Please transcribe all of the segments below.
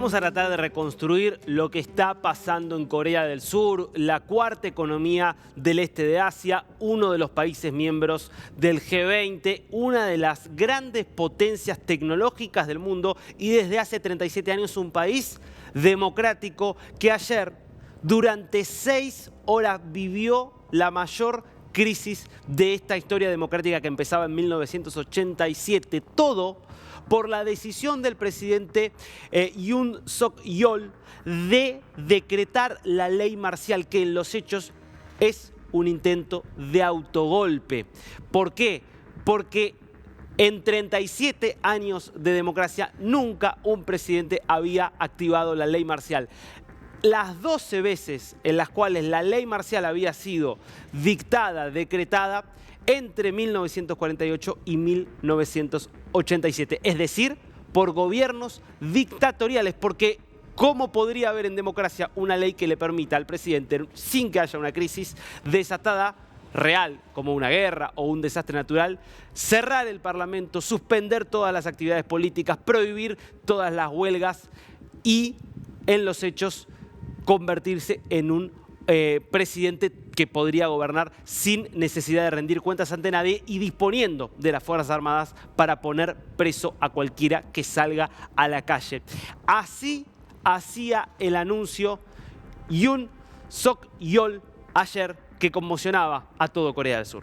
Vamos a tratar de reconstruir lo que está pasando en Corea del Sur, la cuarta economía del este de Asia, uno de los países miembros del G20, una de las grandes potencias tecnológicas del mundo y desde hace 37 años un país democrático que ayer, durante 6 horas, vivió la mayor crisis de esta historia democrática que empezaba en 1987. Todo por la decisión del presidente Yoon Suk-yeol de decretar la ley marcial, que en los hechos es un intento de autogolpe. ¿Por qué? Porque en 37 años de democracia nunca un presidente había activado la ley marcial. Las 12 veces en las cuales la ley marcial había sido dictada, decretada, entre 1948 y 1987, es decir, por gobiernos dictatoriales, porque ¿cómo podría haber en democracia una ley que le permita al presidente, sin que haya una crisis desatada real, como una guerra o un desastre natural, cerrar el Parlamento, suspender todas las actividades políticas, prohibir todas las huelgas y, en los hechos, convertirse en un presidente que podría gobernar sin necesidad de rendir cuentas ante nadie y disponiendo de las Fuerzas Armadas para poner preso a cualquiera que salga a la calle? Así hacía el anuncio Yoon Suk-yeol ayer, que conmocionaba a todo Corea del Sur.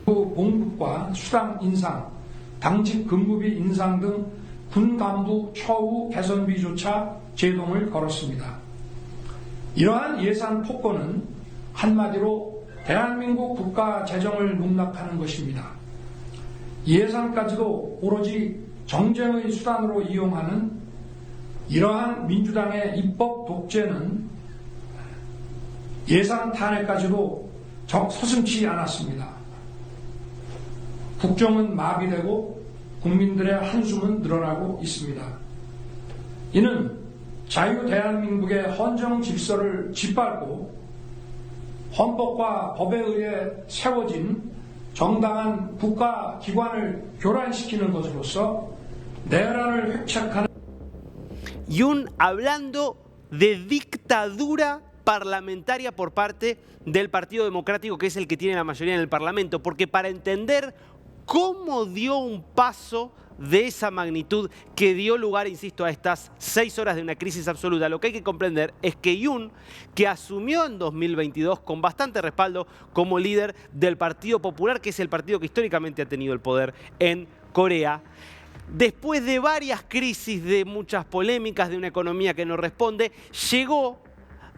봉급과 수당 인상, 당직 근무비 인상 등 군 간부 처우 개선비조차 제동을 걸었습니다. 이러한 예산 폭거는 한마디로 대한민국 국가 재정을 농락하는 것입니다. 예산까지도 오로지 정쟁의 수단으로 이용하는 이러한 민주당의 입법 독재는 예산 탄핵까지도 서슴지 않았습니다. 국정은 마비되고 국민들의 한숨은 늘어나고 있습니다. 이는 자유 대한민국의 헌정 질서를 짓밟고 헌법과 법에 의해 세워진 정당한 국가 기관을 교란시키는 것으로서 내란을 획책하는. Yoon hablando de dictadura parlamentaria por parte del Partido Democrático, que es el que tiene la mayoría en el Parlamento, porque para entender cómo dio un paso de esa magnitud que dio lugar, insisto, a estas 6 horas de una crisis absoluta, lo que hay que comprender es que Yoon, que asumió en 2022 con bastante respaldo como líder del Partido Popular, que es el partido que históricamente ha tenido el poder en Corea, después de varias crisis, de muchas polémicas, de una economía que no responde, llegó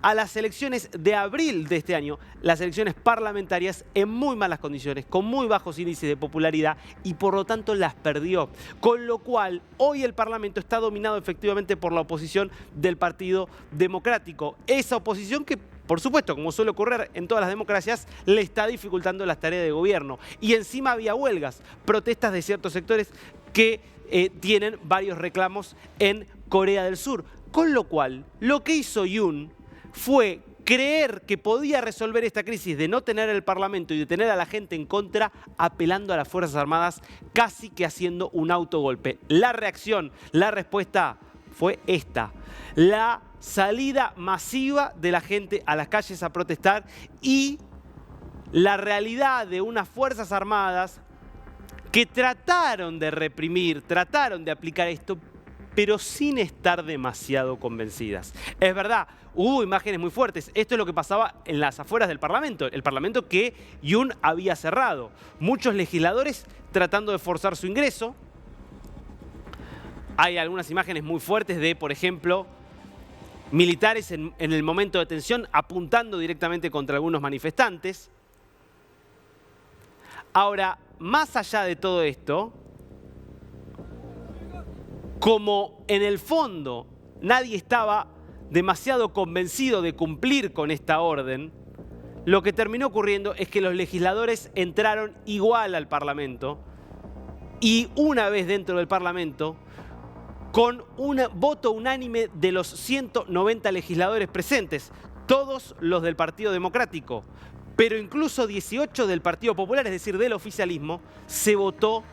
a las elecciones de abril de este año, las elecciones parlamentarias, en muy malas condiciones, con muy bajos índices de popularidad y por lo tanto las perdió. Con lo cual, hoy el Parlamento está dominado efectivamente por la oposición del Partido Democrático. Esa oposición que, por supuesto, como suele ocurrir en todas las democracias, le está dificultando las tareas de gobierno. Y encima había huelgas, protestas de ciertos sectores que tienen varios reclamos en Corea del Sur. Con lo cual, lo que hizo Yoon fue creer que podía resolver esta crisis de no tener el Parlamento y de tener a la gente en contra, apelando a las Fuerzas Armadas, casi que haciendo un autogolpe. La reacción, la respuesta fue esta: la salida masiva de la gente a las calles a protestar y la realidad de unas Fuerzas Armadas que trataron de reprimir, trataron de aplicar esto, pero sin estar demasiado convencidas. Es verdad, hubo imágenes muy fuertes. Esto es lo que pasaba en las afueras del Parlamento, el Parlamento que Yoon había cerrado. Muchos legisladores tratando de forzar su ingreso. Hay algunas imágenes muy fuertes de, por ejemplo, militares en el momento de tensión apuntando directamente contra algunos manifestantes. Ahora, más allá de todo esto, como en el fondo nadie estaba demasiado convencido de cumplir con esta orden, lo que terminó ocurriendo es que los legisladores entraron igual al Parlamento y una vez dentro del Parlamento, con un voto unánime de los 190 legisladores presentes, todos los del Partido Democrático, pero incluso 18 del Partido Popular, es decir, del oficialismo, se votó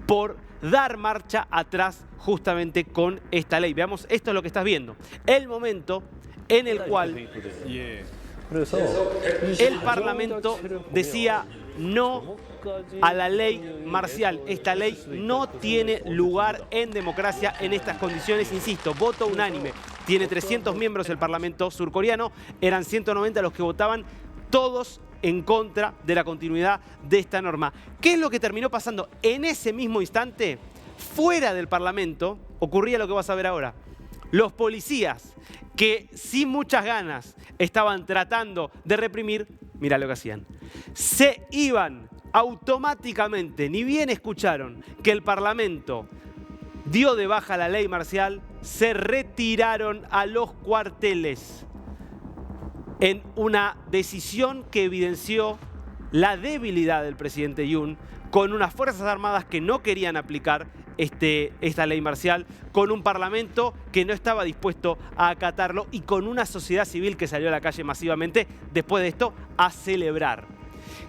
por dar marcha atrás justamente con esta ley. Veamos, esto es lo que estás viendo. El momento en el cual el Parlamento decía no a la ley marcial. Esta ley no tiene lugar en democracia en estas condiciones. Insisto, voto unánime. Tiene 300 miembros el Parlamento surcoreano. Eran 190 los que votaban, todos en contra de la continuidad de esta norma. ¿Qué es lo que terminó pasando? En ese mismo instante, fuera del Parlamento, ocurría lo que vas a ver ahora. Los policías que sin muchas ganas estaban tratando de reprimir, mirá lo que hacían. Se iban automáticamente, ni bien escucharon que el Parlamento dio de baja la ley marcial, se retiraron a los cuarteles en una decisión que evidenció la debilidad del presidente Yoon, con unas Fuerzas Armadas que no querían aplicar esta ley marcial, con un Parlamento que no estaba dispuesto a acatarlo y con una sociedad civil que salió a la calle masivamente después de esto a celebrar.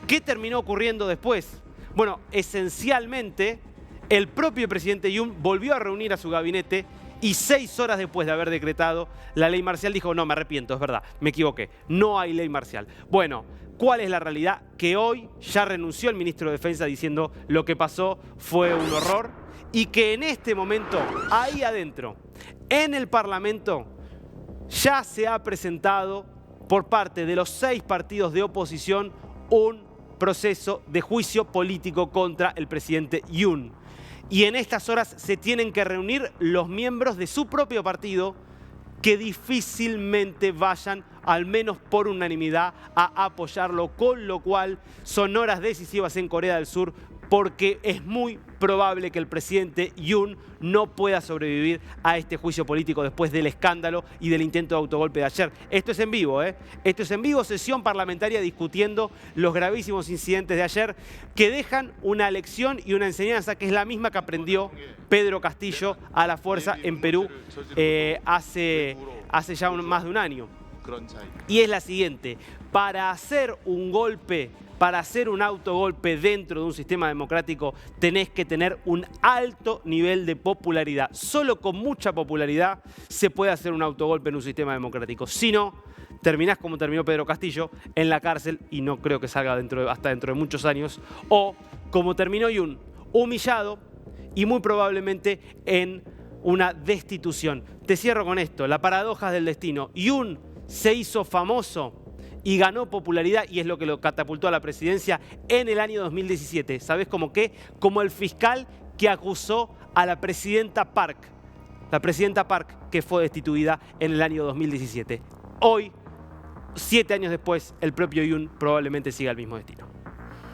¿Qué terminó ocurriendo después? Bueno, esencialmente el propio presidente Yoon volvió a reunir a su gabinete y 6 horas después de haber decretado la ley marcial dijo: no, me arrepiento, es verdad, me equivoqué, no hay ley marcial. Bueno, ¿cuál es la realidad? Que hoy ya renunció el ministro de Defensa diciendo lo que pasó fue un horror y que en este momento, ahí adentro, en el Parlamento, ya se ha presentado por parte de los 6 partidos de oposición un proceso de juicio político contra el presidente Yoon. Y en estas horas se tienen que reunir los miembros de su propio partido que difícilmente vayan, al menos por unanimidad, a apoyarlo, con lo cual son horas decisivas en Corea del Sur, porque es muy probable que el presidente Yoon no pueda sobrevivir a este juicio político después del escándalo y del intento de autogolpe de ayer. Esto es en vivo, ¿eh? Esto es en vivo, sesión parlamentaria discutiendo los gravísimos incidentes de ayer que dejan una lección y una enseñanza que es la misma que aprendió Pedro Castillo a la fuerza en Perú hace ya más de un año. Y es la siguiente: para hacer un golpe, para hacer un autogolpe dentro de un sistema democrático, tenés que tener un alto nivel de popularidad. Solo con mucha popularidad se puede hacer un autogolpe en un sistema democrático. Si no, terminás como terminó Pedro Castillo, en la cárcel, y no creo que salga hasta dentro de muchos años, o como terminó Yoon, humillado y muy probablemente en una destitución. Te cierro con esto, la paradoja del destino. Yoon se hizo famoso y ganó popularidad, y es lo que lo catapultó a la presidencia en el año 2017. ¿Sabés cómo qué? Como el fiscal que acusó a la presidenta Park que fue destituida en el año 2017. Hoy, 7 años después, el propio Yoon probablemente siga el mismo destino.